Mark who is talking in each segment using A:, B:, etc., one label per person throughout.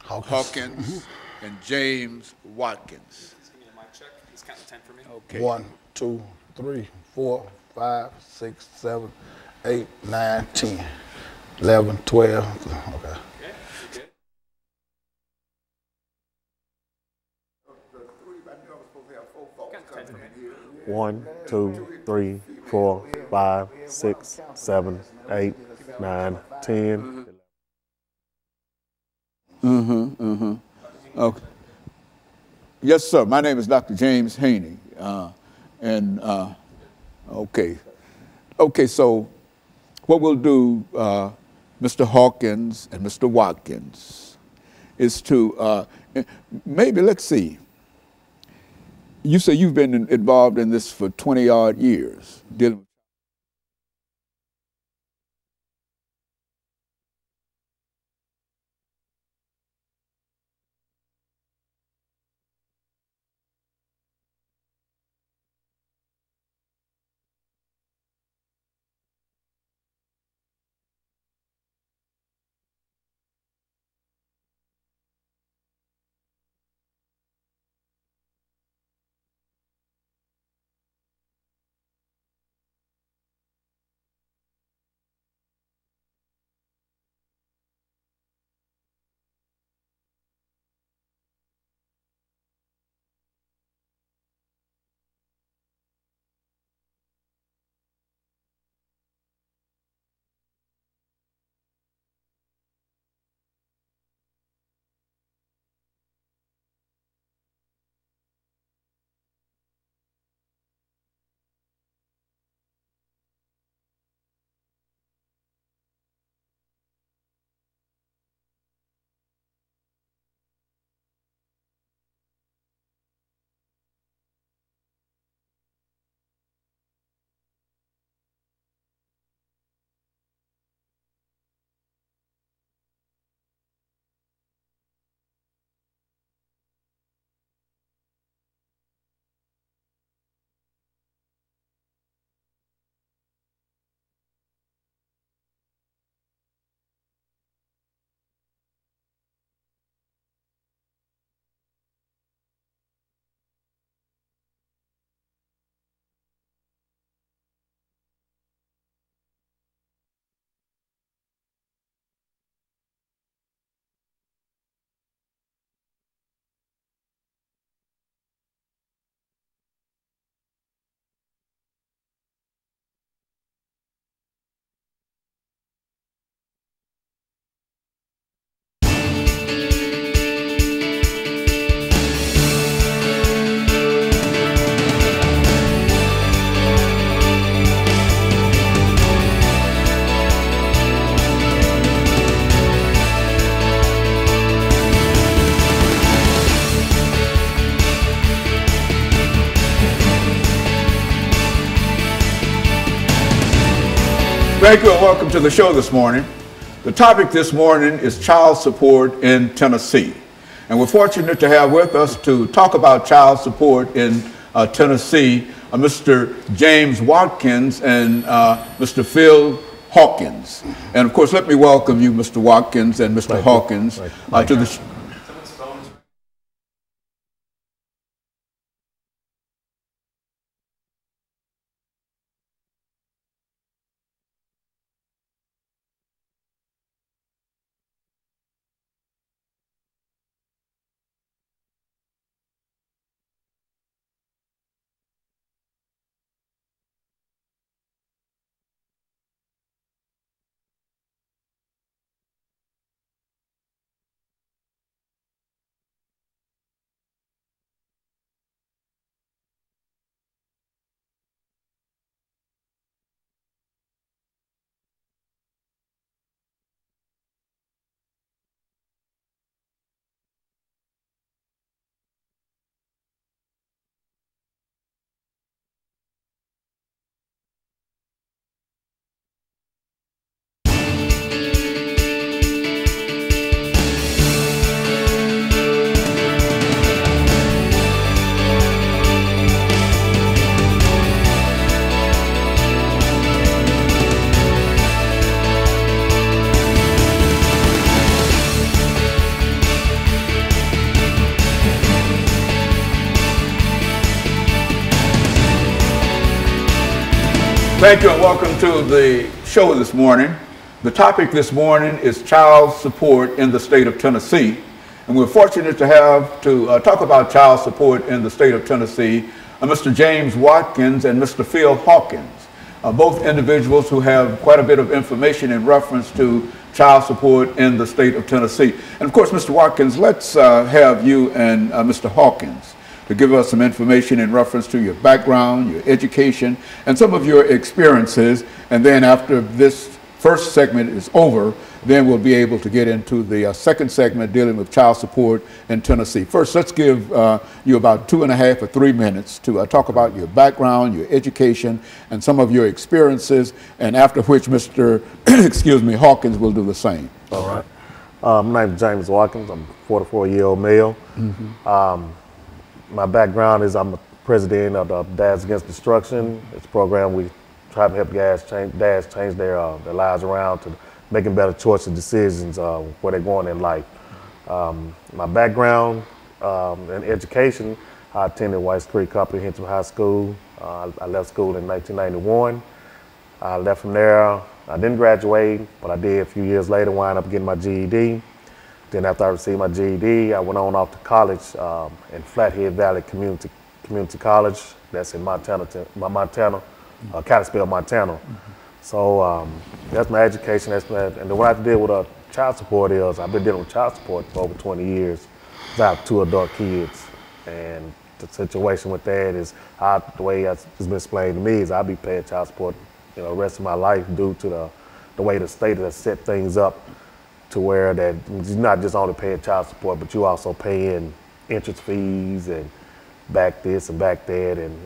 A: Hawkins, and James Watkins.
B: Just give me a mic check. Just count to 10 for me.
A: Okay.
C: 1, 2, 3, 4, 5, 6, 7, 8, 9, 10, 11, 12. Okay.
B: Okay, you're good. Count to 10 for me.
D: 1, 2, 3, 4, 5, 6, 7, 8, 9, 10.
A: Okay. Yes, sir. My name is Dr. James Haney. Okay, so what we'll do, Mr. Hawkins and Mr. Watkins, is to maybe, let's see, you say you've been involved in this for 20-odd years, dealing. Thank you and welcome to the show this morning. The topic this morning is child support in Tennessee. And we're fortunate to have with us to talk about child support in Tennessee, Mr. James Watkins and Mr. Phil Hawkins. And of course, let me welcome you, Mr. Watkins and Mr. Hawkins, to the show. Thank you and welcome to the show this morning. The topic this morning is child support in the state of Tennessee. And we're fortunate to have to talk about child support in the state of Tennessee, Mr. James Watkins and Mr. PHawkins, both individuals who have quite a bit of information in reference to child support in the state of Tennessee. And of course, Mr. Watkins, let's have you and Mr. Hawkins to give us some information in reference to your background, your education, and some of your experiences. And then after this first segment is over, then we'll be able to get into the second segment dealing with child support in Tennessee. First, let's give you about 2.5 or 3 minutes to talk about your background, your education, and some of your experiences, and after which Mr. Hawkins will do the same.
D: All right. My name is James Watkins. I'm a 44-year-old male. My background is I'm the president of the Dads Against Destruction. It's a program we try to help dads change their lives around to making better choices and decisions where they're going in life. My background in education, I attended White Creek Comprehensive High School. I left school in 1991. I left from there. I didn't graduate, but I did a few years later, wind up getting my GED. Then after I received my GED, I went on off to college in Flathead Valley Community College. That's in Montana, Kalispell, Montana. So that's my education. And what I have to deal with child support is I've been dealing with child support for over 20 years. I have 2 adult kids, and the situation with that is the way it's been explained to me is I'll be paying child support, the rest of my life due to the way the state has set things up, to where that you're not just only paying child support, but you also paying interest fees and back this and back that, and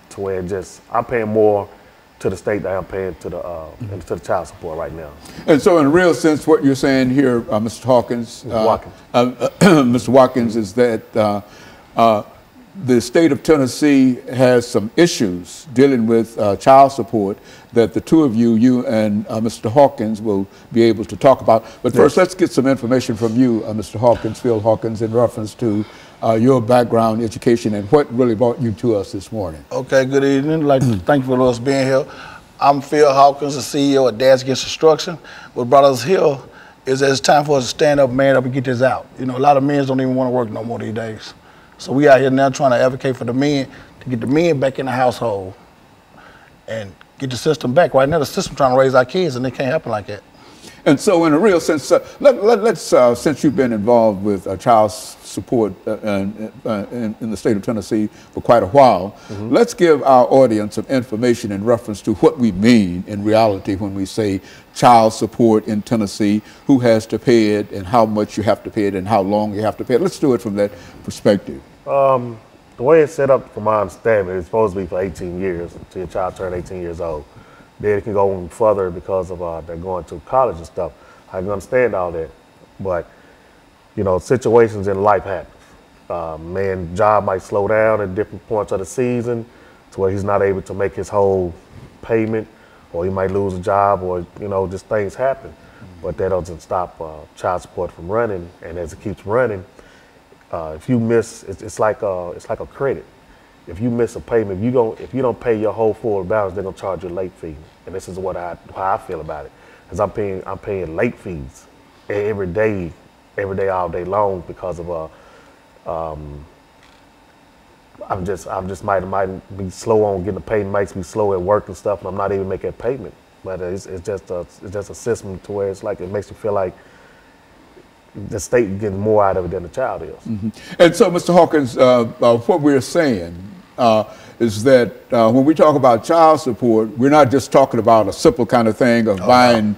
D: to where I'm paying more to the state than I'm paying to the child support right now. And
A: so in a real sense, what you're saying here, Mr. Hawkins, Mr. Watkins, is that the state of Tennessee has some issues dealing with child support that the two of you and Mr. Hawkins will be able to talk about. But first, let's get some information from you, Mr. Hawkins, Phil Hawkins, in reference to your background, education, and what really brought you to us this morning.
C: Okay, good evening. I'd like to thank you for us being here. I'm Phil Hawkins, the CEO of Dads Against Destruction. What brought us here is that it's time for us to stand up, man up, and get this out. A lot of men don't even want to work no more these days. So we out here now trying to advocate for the men, to get the men back in the household and get the system back. Right now, the system trying to raise our kids, and it can't happen like that.
A: And so in a real sense, let's since you've been involved with child support in the state of Tennessee for quite a while, let's give our audience some information in reference to what we mean in reality when we say child support in Tennessee, who has to pay it and how much you have to pay it and how long you have to pay it. Let's do it from that perspective.
D: The way it's set up, from my understanding, it's supposed to be for 18 years until your child turns 18 years old. Then it can go even further because of they're going to college and stuff. I can understand all that, but situations in life happen. Man's job might slow down at different points of the season, to where he's not able to make his whole payment, or he might lose a job, or just things happen. But that doesn't stop child support from running, and as it keeps running, if you miss, it's like a credit. If you miss a payment, if you don't pay your whole full balance, they're gonna charge you a late fee. And this is how I feel about it, because I'm paying late fees every day, all day long, because of I'm just might be slow on getting the payment, makes me slow at work and stuff, and I'm not even making a payment. But it's just a system to where it's like it makes you feel like the state getting more out of it than the child is.
A: And so, Mr. Hawkins, what we're saying is that when we talk about child support, we're not just talking about a simple kind of thing of buying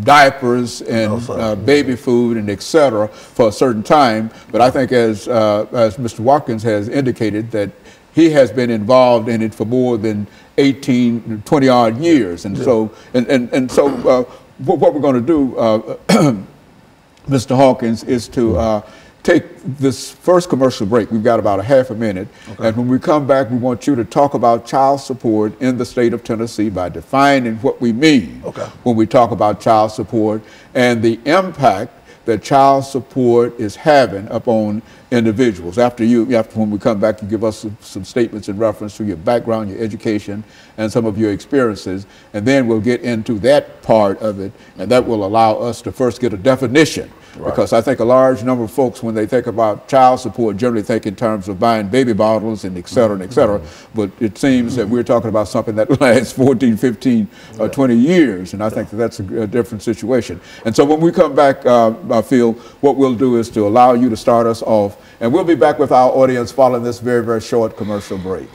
A: diapers and baby food and et cetera for a certain time. But I think as Mr. Watkins has indicated, that he has been involved in it for more than 18, 20 odd years. And so, what we're going to do, Mr. Hawkins, is to take this first commercial break. We've got about a half a minute. Okay. And when we come back, we want you to talk about child support in the state of Tennessee by defining what we mean when we talk about child support and the impact that child support is having upon individuals. After when we come back, you give us some statements in reference to your background, your education, and some of your experiences, and then we'll get into that part of it, and that will allow us to first get a definition. Right. Because I think a large number of folks, when they think about child support, generally think in terms of buying baby bottles and et cetera, and et cetera. But it seems that we're talking about something that lasts 14, 15, 20 years, and I think that that's a different situation. And so when we come back, I feel what we'll do is to allow you to start us off, and we'll be back with our audience following this very, very short commercial break.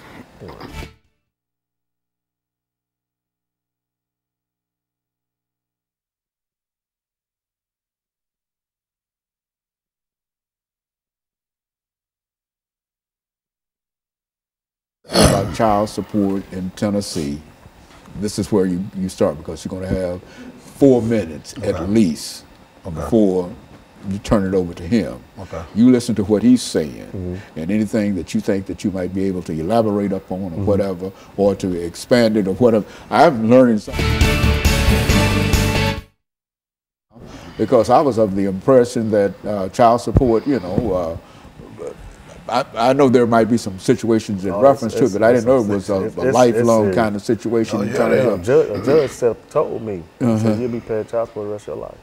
A: About child support in Tennessee. This is where you start, because you're going to have 4 minutes at least before you turn it over to him. You listen to what he's saying, and anything that you think that you might be able to elaborate upon or whatever, or to expand it or whatever. I'm learning something, because I was of the impression that child support, you know, I know there might be some situations in reference to it, but I didn't know it was a lifelong kind of situation.
D: A judge told me, so you'll be paying child support the rest of your life.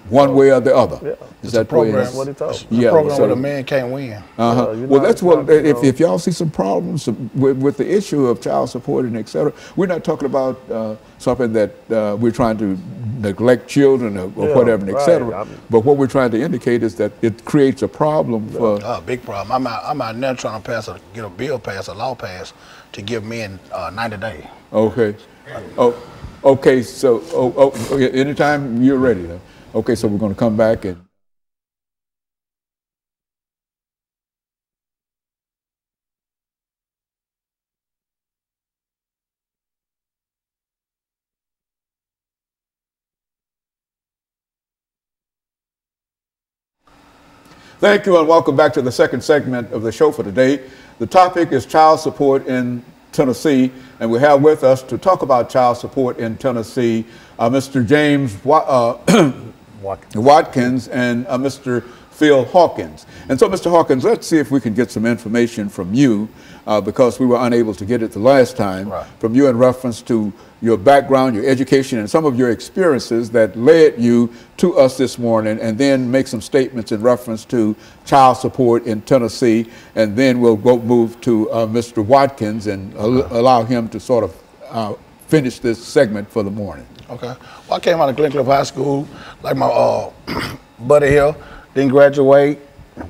A: One way or the other.
C: Yeah.
A: Is that
C: program?
D: What he told
C: me. Program where the man can't win.
A: Well, that's what. If y'all see some problems with the issue of child support and et cetera, we're not talking about something that we're trying to neglect children or whatever, and et cetera. But what we're trying to indicate is that it creates a problem for.
C: Big problem. I'm out now trying to get a bill passed, a law passed, to give men 90 days.
A: Okay. Okay. So, anytime you're ready. Then. Okay. So we're going to come back and. Thank you, and welcome back to the second segment of the show for today. The topic is child support in Tennessee, and we have with us to talk about child support in Tennessee, Mr. James Watkins and Mr. Phil Hawkins. And so, Mr. Hawkins, let's see if we can get some information from you, because we were unable to get it the last time, from you in reference to your background, your education, and some of your experiences that led you to us this morning, and then make some statements in reference to child support in Tennessee, and then we'll move to Mr. Watkins and allow him to sort of finish this segment for the morning. Okay.
C: Well, I came out of Glencliff High School, like my buddy here, didn't graduate,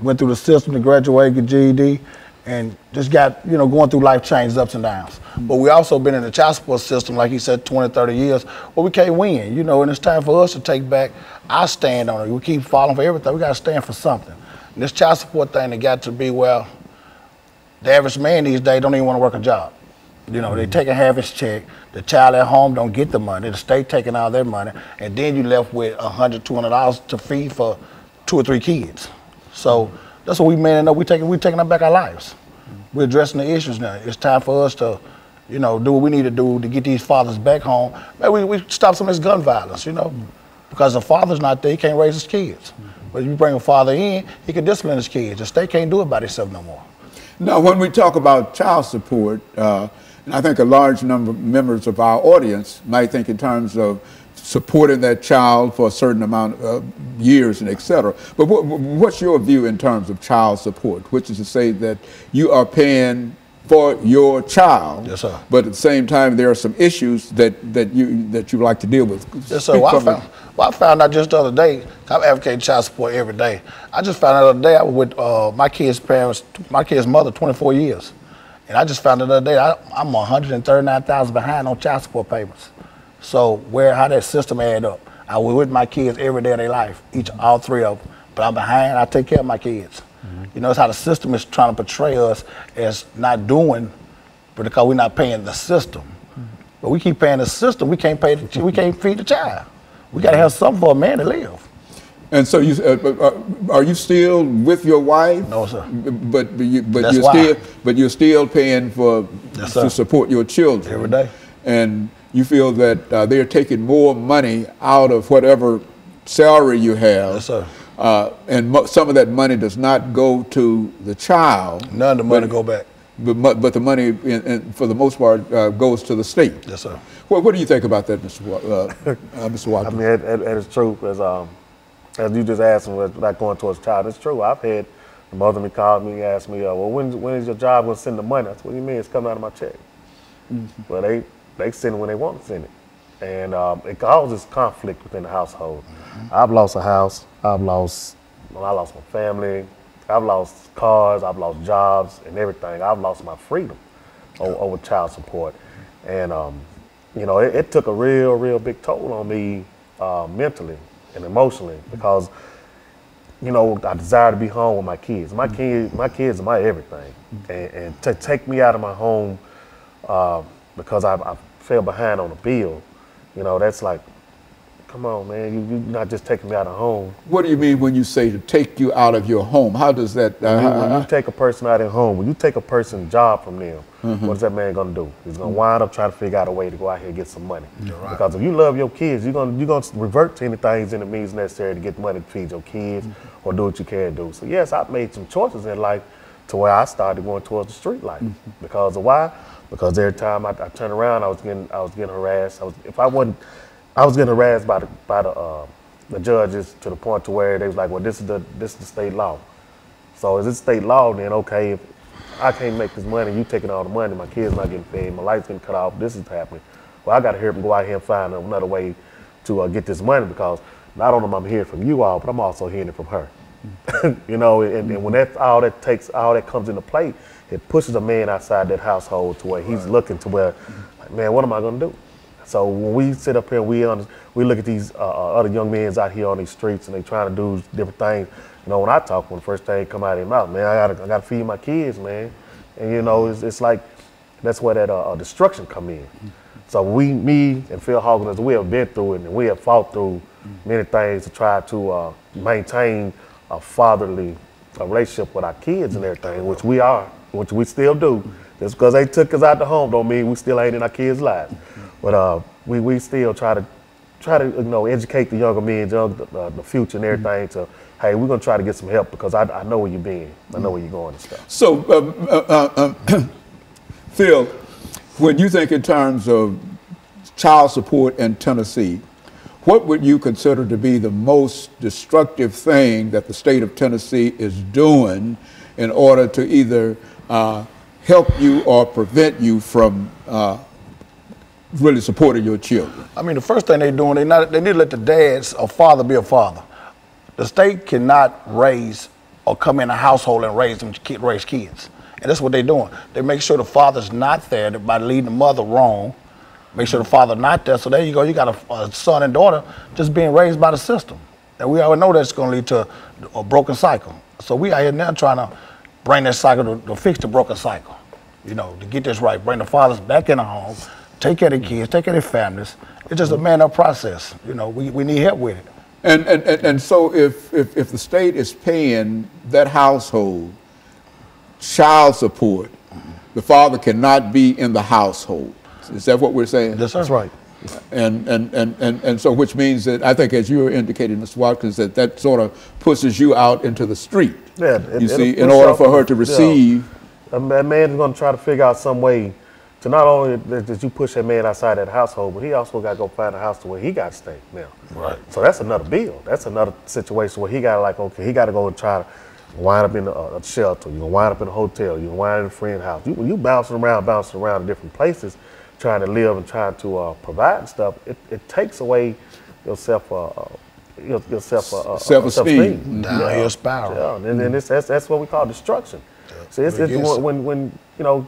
C: went through the system to graduate, get GED, and just got, you know, going through life changes, ups and downs. But we also been in the child support system, like he said, 20, 30 years, where we can't win, you know, and it's time for us to take back our stand on it. We keep falling for everything. We got to stand for something. And this child support thing, it got to be, well, the average man these days don't even want to work a job. You know, they taking half his check, the child at home don't get the money, the state taking all their money, and then you left with $100, $200 to feed for 2 or 3 kids. So that's what we man up. We're taking up back our lives. We're addressing the issues now. It's time for us to, you know, do what we need to do to get these fathers back home. Maybe we stop some of this gun violence, you know, because the father's not there, he can't raise his kids. But if you bring a father in, he can discipline his kids. The state can't do it by itself no more.
A: Now, when we talk about child support, and I think a large number of members of our audience might think in terms of supporting that child for a certain amount of years and et cetera. But what's your view in terms of child support, which is to say that you are paying for your child,
C: yes, sir,
A: but at the same time there are some issues that you like to deal with?
C: Yes, sir. I found out just the other day, I'm advocating child support every day. I just found out the other day I was with my kid's parents, my kid's mother, 24 years. And I just found out the other day I'm $139,000 behind on child support payments. So how that system add up? I was with my kids every day of their life, all 3 of them. But I'm behind, I take care of my kids. You know, it's how the system is trying to portray us as not doing, but because we're not paying the system. But we keep paying the system, we can't we can't feed the child. We gotta have something for a man to live.
A: And so are you still with your wife?
C: No, sir.
A: But you're still paying to support your children
C: every day.
A: And you feel that they're taking more money out of whatever salary you have,
C: yes, sir,
A: and some of that money does not go to the child.
C: None of the money go back.
A: But the money, for the most part, goes to the state.
C: Yes, sir.
A: Well, what do you think about that, Mr. Watkins?
D: I mean, it is true. As you just asked me, like going towards the child, it's true. I've had the mother of me call me and ask me, well, when is your job going to send the money? I said, what do you mean? It's coming out of my check. Well, they send it when they want to send it. And it causes conflict within the household. I've lost a house. I lost my family. I've lost cars. I've lost jobs and everything. I've lost my freedom over child support. And, you know, it took a real big toll on me mentally and emotionally because, you know, I desire to be home with my kids. My kids are my everything. And to take me out of my home because I fell behind on a bill, you know, that's like, come on, man, you're not just taking me out of home.
A: What do you mean when you say to take you out of your home? How does that?
D: When you take a person out of home, when you take a person's job from them, what is that man gonna do? He's gonna wind up trying to figure out a way to go out here and get some money. Right. Because if you love your kids, you're gonna revert to anything in the means necessary to get money to feed your kids or do what you can do. So yes, I've made some choices in life to where I started going towards the street life. Because of why? Because every time I turned around, I was getting harassed. I was getting harassed by the judges to the point to where they was like, well, this is the state law. So is it state law? Then okay, if I can't make this money, you taking all the money, my kids not getting fed, my lights getting cut off, this is happening. Well, I got to hurry up and go out here and find another way to get this money because not only am I hearing from you all, but I'm also hearing it from her. You know, and when all that comes into play, it pushes a man outside that household to where he's looking to where, like, man, what am I gonna do? So when we sit up here and we look at these other young men out here on these streets and they trying to do different things, you know, when I talk, when the first thing come out of their mouth, man, I gotta feed my kids, man. And you know, it's like, that's where that destruction come in. So me and PHawkins, we have been through it and we have fought through many things to try to maintain a fatherly relationship with our kids and everything, which we still do. Just because they took us out the home don't mean we still ain't in our kids' lives. But we still try to you know, educate the younger men, the future and everything to, hey, we're gonna try to get some help because I know where you're being, I know where you're going and stuff.
A: So, Phil, when you think in terms of child support in Tennessee, what would you consider to be the most destructive thing that the state of Tennessee is doing in order to either help you or prevent you from really supporting your children?
C: I mean, the first thing they're doing, they need to let the dads or father be a father. The state cannot raise or come in a household and raise kids. And that's what they're doing. They make sure the father's not there by leading the mother wrong. Make sure the father not there. So there you go. You got a son and daughter just being raised by the system. And we already know that's going to lead to a broken cycle. So we out here now trying to bring that cycle to fix the broken cycle. You know, to get this right. Bring the fathers back in the home. Take care of the kids. Take care of their families. It's just a man-up process. You know, we need help with it.
A: And so if the state is paying that household child support, the father cannot be in the household. Is that what we're saying?
C: That's
D: right.
A: And so which means that I think, as you were indicating, Mr. Watkins, that sort of pushes you out into the street.
D: Yeah,
A: you see, in order for her to receive.
D: Yeah. That man is going to try to figure out some way to not only that you push that man outside that household, but he also got to go find a house to where he got to stay now.
C: Right.
D: So that's another bill. That's another situation where he got to, like, okay, he got to go and try to wind up in a shelter. You're going to wind up in a hotel. You're going to wind up in a friend's house. You bouncing around in different places, trying to live and trying to provide and stuff. It takes away your self-esteem.
C: Downhill spiral.
D: Yeah, and that's what we call destruction. So it's when you know,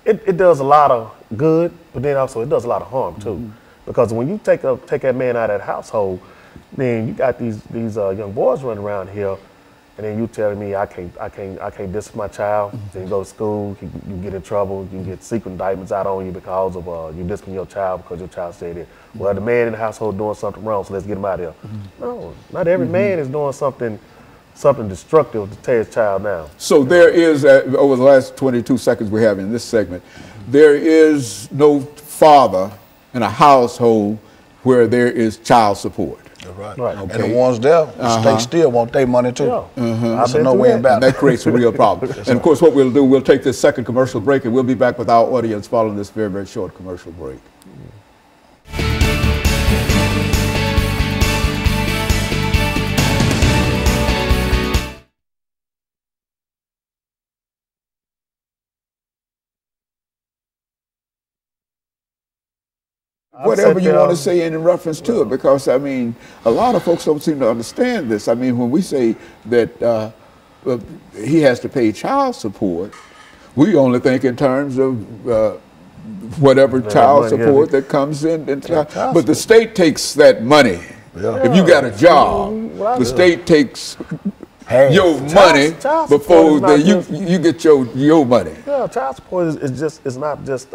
D: it does a lot of good, but then also it does a lot of harm too. Because when you take that man out of that household, then you got these young boys running around here, and then you telling me I can't discipline my child. Then you go to school, you get in trouble, you get secret indictments out on you because of you discipline your child because your child said it. Well, the man in the household doing something wrong, so let's get him out of here. No, not every man is doing something destructive to tear his child down.
A: So there is, over the last 22 seconds we have in this segment, there is no father in a household where there is child support.
C: Right.
D: Right.
C: And the ones there, the state still want their money too.
D: Yeah.
C: That's a no-win
A: And
C: battle.
A: that creates a real problem. And of course, what we'll do, we'll take this second commercial break, and we'll be back with our audience following this very, very short commercial break. Whatever you want to say in reference to it, because I mean, a lot of folks don't seem to understand this. I mean, when we say that he has to pay child support, we only think in terms of whatever child support that comes in. But the state takes that money. If you got a job, the state takes your money before you get your money.
D: Yeah, child support is not just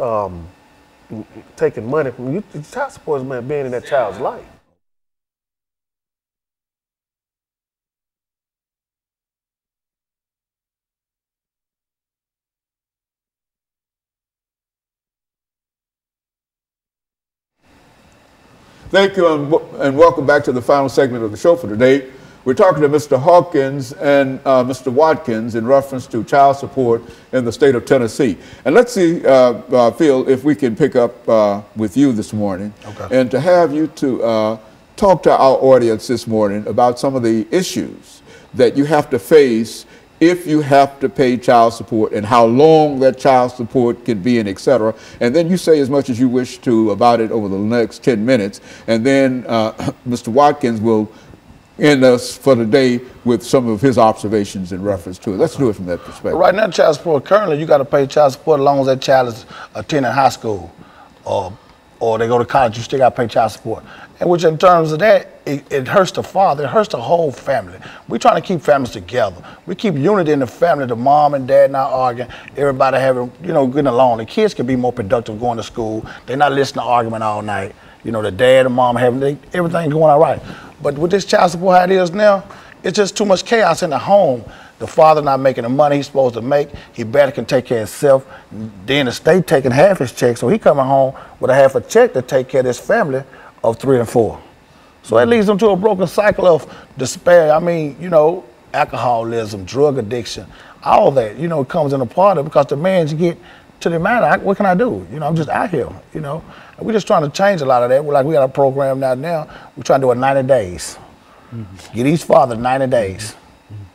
D: taking money from you. Child support is being in that child's life.
A: Thank you, and welcome back to the final segment of the show for today. We're talking to Mr. Hawkins and Mr. Watkins in reference to child support in the state of Tennessee. And let's see, Phil, if we can pick up with you this morning, and to have you to talk to our audience this morning about some of the issues that you have to face if you have to pay child support, and how long that child support can be, and et cetera. And then you say as much as you wish to about it over the next 10 minutes. And then Mr. Watkins will end us for the day with some of his observations in reference to it. Let's do it from that perspective.
C: Right now, child support, currently you got to pay child support as long as that child is attending high school or they go to college, you still got to pay child support. And which in terms of that, it hurts the father, it hurts the whole family. We're trying to keep families together. We keep unity in the family, the mom and dad not arguing, everybody having, getting along. The kids can be more productive going to school. They're not listening to argument all night. The dad and mom having, everything's going all right. But with this child support how it is now, it's just too much chaos in the home. The father not making the money he's supposed to make. He better can take care of himself. Then the state taking half his check, so he coming home with a half a check to take care of his family of 3 and 4. So that leads them to a broken cycle of despair. I mean, alcoholism, drug addiction, all that, comes in a part of it, because the man get to the man, what can I do? I'm just out here, And we're just trying to change a lot of that. We got a program now. We're trying to do it 90 days. Get each father 90 days.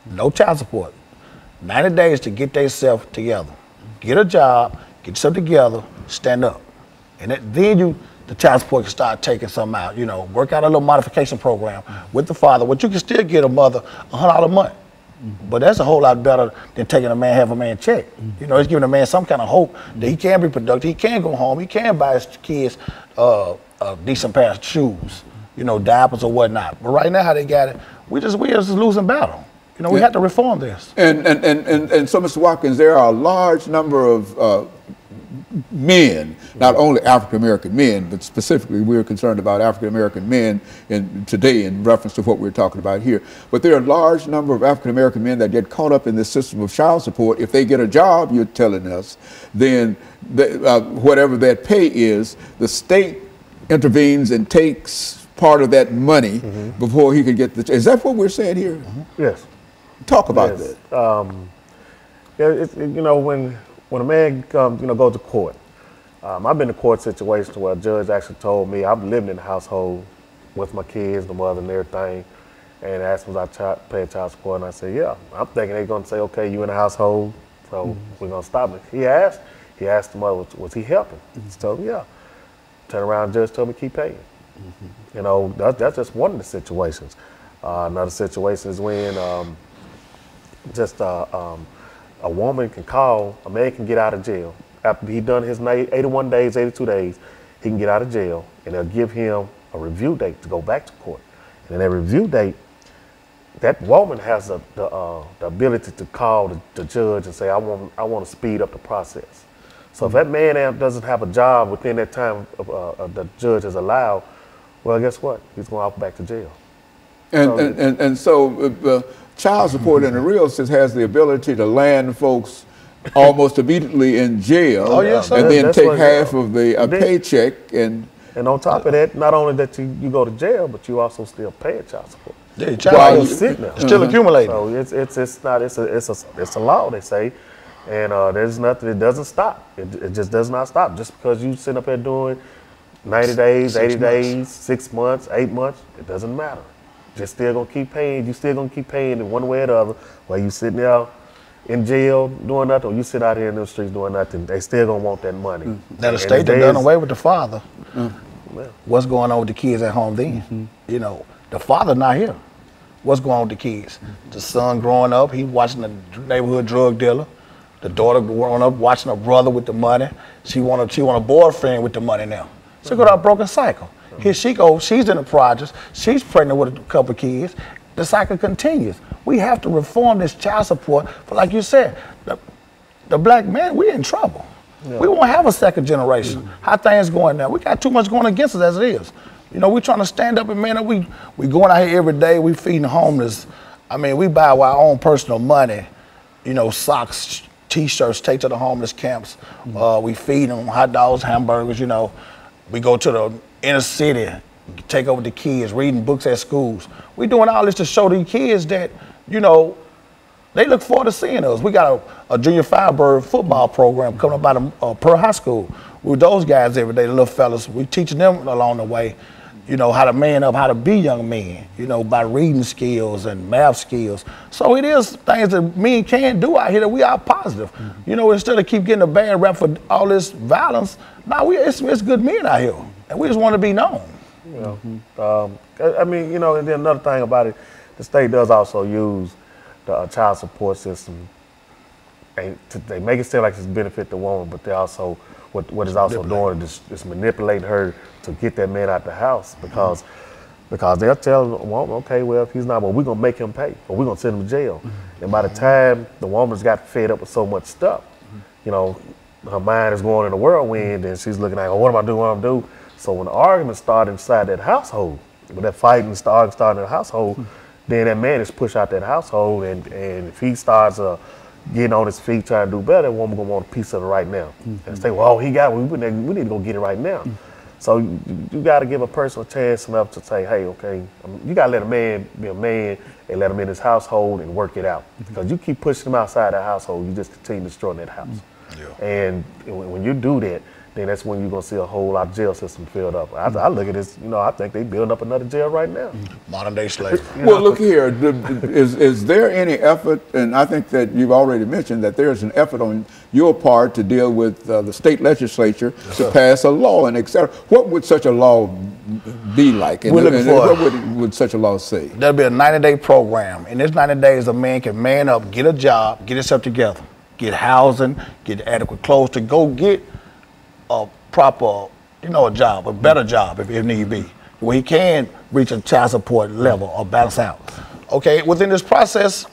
C: No child support. 90 days to get themselves together. Get a job, get yourself together, stand up. And then the child support can start taking something out, work out a little modification program with the father, which you can still get a mother $100 a month. But that's a whole lot better than taking a man, half a man check. It's giving a man some kind of hope that he can be productive, he can go home, he can buy his kids a decent pair of shoes, diapers or whatnot. But right now, how they got it, we just losing battle. We have to reform this.
A: And so, Mr. Watkins, there are a large number of men, not only African-American men, but specifically we're concerned about African-American men today in reference to what we're talking about here. But there are a large number of African-American men that get caught up in this system of child support. If they get a job, you're telling us, then whatever that pay is, the state intervenes and takes part of that money before he could get the. Is that what we're saying here?
D: Yes.
A: Talk about that.
D: When a man goes to court, I've been in a court situation where a judge actually told me, I'm living in the household with my kids, the mother and everything, and asked was I pay child support, and I said, yeah. I'm thinking they're going to say, okay, you in the household, so we're going to stop it. He asked the mother, was he helping? He told me, yeah. Turn around, the judge told me keep paying. That's just one of the situations. Another situation is when a woman can call, a man can get out of jail. After he done his 81 days, 82 days, he can get out of jail, and they'll give him a review date to go back to court. And in that review date, that woman has the ability to call the judge and say, I want to speed up the process. So if that man doesn't have a job within that time the judge has allowed, well, guess what? He's going out back to jail.
A: So child support in the real sense has the ability to land folks almost immediately in jail,
C: Oh, yes, sir.
A: and then
D: That's
A: take
D: what-
A: half of the paycheck and
D: And on top of that, not only that you go to jail, but you also still pay child support.
C: Yeah,
D: While
C: child
D: you
C: support
D: sitting there.
C: it's still accumulating.
D: So it's a law, they say, and there's nothing. It doesn't stop. It just does not stop. Just because you sitting up there doing 90 days, 80 days, 6 months, 8 months, it doesn't matter. Just still gonna keep paying. You still gonna keep paying in one way or the other. While you sitting there in jail doing nothing, or you sit out here in the streets doing nothing, they still gonna want that money.
C: Now the state that done away with the father. What's going on with the kids at home then? You know, the father not here. What's going on with the kids? The son growing up, he watching the neighborhood drug dealer. The daughter growing up watching her brother with the money. She want a boyfriend with the money now. She go to a broken cycle. Here she goes, she's in the projects, she's pregnant with a couple of kids. The cycle continues. We have to reform this child support. But like you said, the black man, we in trouble. Yeah. We won't have a second generation. How things going now? We got too much going against us as it is. You know, we trying to stand up and man up. We going out here every day. We feeding homeless. I mean, we buy our own personal money. You know, socks, T-shirts, take to the homeless camps. We feed them hot dogs, hamburgers. You know, we go to the inner city, take over the kids, reading books at schools. We doing all this to show the kids that, you know, they look forward to seeing us. We got a junior Firebird football program coming up out of Pearl High School. We're with those guys every day, the little fellas. We teaching them along the way, you know, how to man up, how to be young men, you know, by reading skills and math skills. So it is things that men can do out here that we are positive. You know, instead of keep getting a bad rap for all this violence, it's good men out here, and we just want to be known.
D: You know, I mean, you know, and then another thing about it, the state does also use the child support system. They make it seem like it's benefit the woman, but they also what is also doing is manipulating her to get that man out the house because they'll tell the woman, okay, well, if he's not, well, we're gonna make him pay, or we're gonna send him to jail. And by the time the woman's got fed up with so much stuff, you know, her mind is going in a whirlwind, and she's looking like, oh, what am I doing? What am I doing? So when the arguments start inside that household, when that fighting starts in the household, then that man is pushed out that household, and if he starts getting on his feet trying to do better, that woman gonna want a piece of it right now. And say, well, he got it, we need to go get it right now. So you got to give a person a chance enough to say, hey, okay, you got to let a man be a man and let him in his household and work it out. Because you keep pushing him outside that household, you just continue destroying that house. And when you do that, then that's when you're going to see a whole lot of jail system filled up. I look at this, you know, I think they building up another jail right now.
C: Modern day slavery.
A: Well, look here, is there any effort, and I think that you've already mentioned that there's an effort on your part to deal with the state legislature to pass a law and et cetera. What would such a law be like? And what would such a law say?
C: There'll be a 90-day program. In this 90 days, a man can man up, get a job, get himself together, get housing, get adequate clothes to go get a proper, you know, a job, a better job if need be, where he can reach a child support level or balance out. Okay, within this process,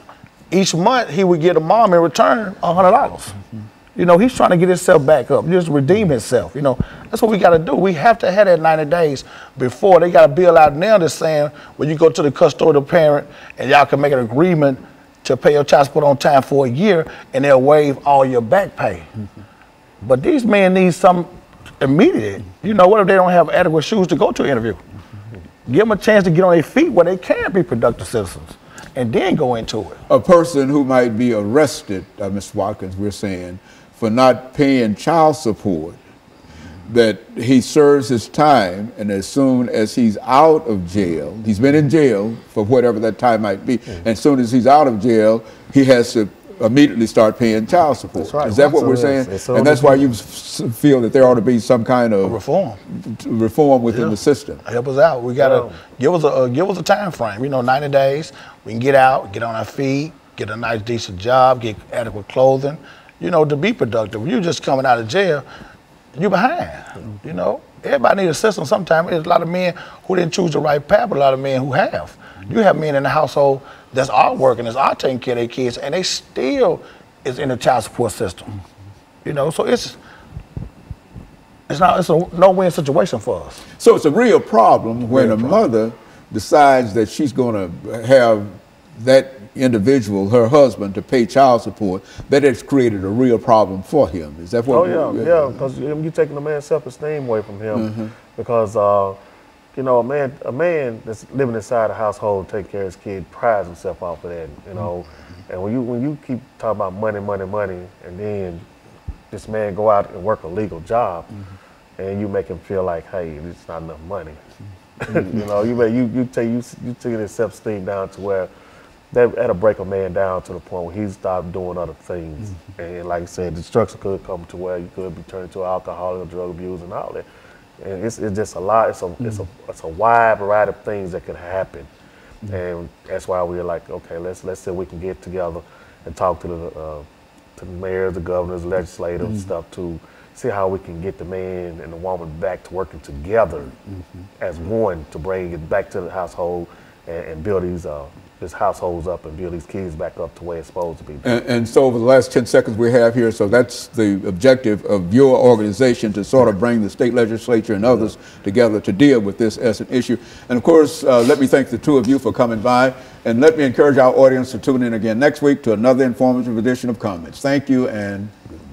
C: each month he would get a mom in return $100. You know, he's trying to get himself back up, just redeem himself. You know, that's what we got to do. We have to have that 90 days before. They got a bill out now that's saying when you go to the custodial parent and y'all can make an agreement to pay your child support on time for a year, and they'll waive all your back pay. But these men need some immediate. You know, what if they don't have adequate shoes to go to an interview? Give them a chance to get on their feet where they can be productive citizens and then go into it.
A: A person who might be arrested, Mr. Watkins, we're saying, for not paying child support, that he serves his time, and as soon as he's out of jail, he's been in jail for whatever that time might be, and as soon as he's out of jail, he has to immediately start paying child support. That's right. Is that what we're saying? And that's why you feel that there ought to be some kind of reform within the system.
C: Help us out. We gotta give us a time frame. You know, 90 days. We can get out, get on our feet, get a nice decent job, get adequate clothing. You know, to be productive. If you're just coming out of jail, you're behind. You know, everybody needs a system. Sometimes there's a lot of men who didn't choose the right path, but a lot of men who have. You have men in the household that's all working, that's all taking care of their kids, and they still is in the child support system. You know, so it's a no-win situation for us.
A: So it's a real problem when a mother decides that she's going to have that individual, her husband, to pay child support, that has created a real problem for him. Is that what?
D: Oh yeah, because you're taking the man's self-esteem away from him, because you know, a man that's living inside a household, taking care of his kid, prides himself off of that. You know, and when you keep talking about money, and then this man go out and work a legal job, and you make him feel like, hey, it's not enough money. You know, you take his self-esteem down to where that'll break a man down to the point where he stopped doing other things. And like I said, destruction could come to where you could be turned to alcoholic or drug abuse and all that. And it's just a lot. It's a wide variety of things that could happen. And that's why we're like, okay, let's see if we can get together and talk to the mayors, the governors, the legislators, and stuff to see how we can get the man and the woman back to working together as one to bring it back to the household and build these households up and build these kids back up to where it's supposed to be.
A: And so over the last 10 seconds we have here, so that's the objective of your organization, to sort of bring the state legislature and others together to deal with this as an issue. And of course, let me thank the two of you for coming by, and let me encourage our audience to tune in again next week to another informative edition of Comments. Thank you and goodbye.